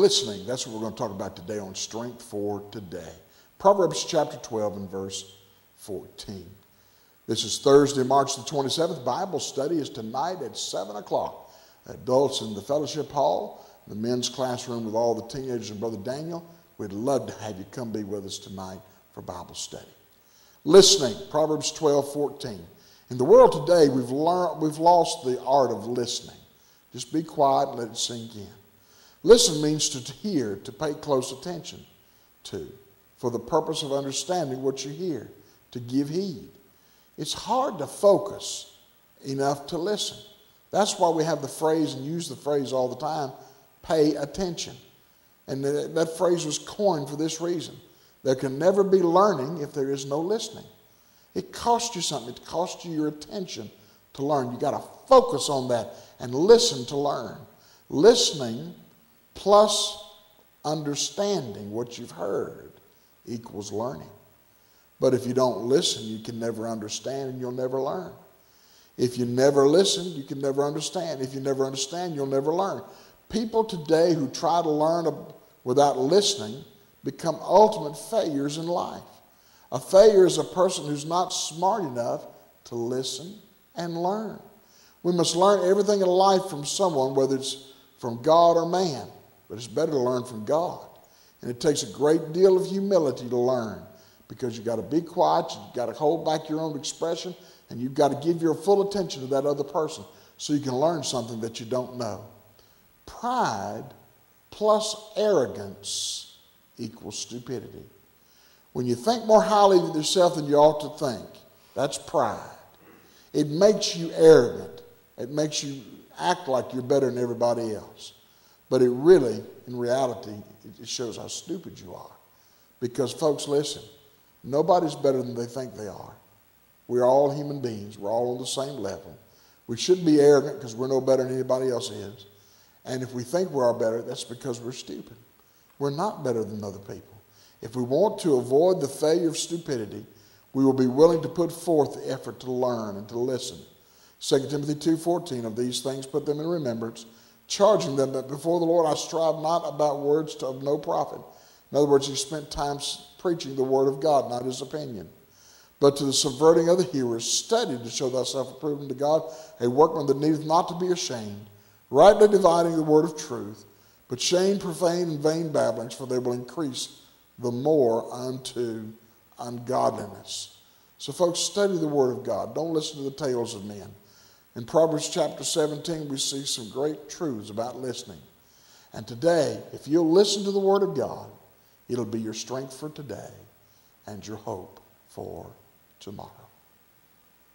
Listening, that's what we're going to talk about today on Strength for Today. Proverbs chapter 12 and verse 14. This is Thursday, March the 27th. Bible study is tonight at 7 o'clock. Adults in the fellowship hall, the men's classroom with all the teenagers and Brother Daniel. We'd love to have you come be with us tonight for Bible study. Listening, Proverbs 12:14. In the world today, we've lost the art of listening. Just be quiet and let it sink in. Listen means to hear, to pay close attention to, for the purpose of understanding what you hear, to give heed. It's hard to focus enough to listen. That's why we have the phrase and use the phrase all the time, pay attention. And that phrase was coined for this reason. There can never be learning if there is no listening. It costs you something. It costs you your attention to learn. You've got to focus on that and listen to learn. Listening plus understanding what you've heard equals learning. But if you don't listen, you can never understand and you'll never learn. If you never listen, you can never understand. If you never understand, you'll never learn. People today who try to learn without listening become ultimate failures in life. A failure is a person who's not smart enough to listen and learn. We must learn everything in life from someone, whether it's from God or man. But it's better to learn from God. And it takes a great deal of humility to learn, because you've got to be quiet, you've got to hold back your own expression, and you've got to give your full attention to that other person so you can learn something that you don't know. Pride plus arrogance equals stupidity. When you think more highly of yourself than you ought to think, that's pride. It makes you arrogant. It makes you act like you're better than everybody else. But it really, in reality, it shows how stupid you are. Because, folks, listen, nobody's better than they think they are. We're all human beings. We're all on the same level. We shouldn't be arrogant because we're no better than anybody else is. And if we think we are better, that's because we're stupid. We're not better than other people. If we want to avoid the failure of stupidity, we will be willing to put forth the effort to learn and to listen. 2 Timothy 2:14, of these things put them in remembrance, charging them that before the Lord I strive not about words of no profit. In other words, he spent time preaching the word of God, not his opinion. But to the subverting of the hearers, study to show thyself approved unto God, a workman that needeth not to be ashamed, rightly dividing the word of truth. But shame profane and vain babblings, for they will increase the more unto ungodliness. So folks, study the word of God. Don't listen to the tales of men. In Proverbs chapter 17, we see some great truths about listening. And today, if you'll listen to the word of God, it'll be your strength for today and your hope for tomorrow.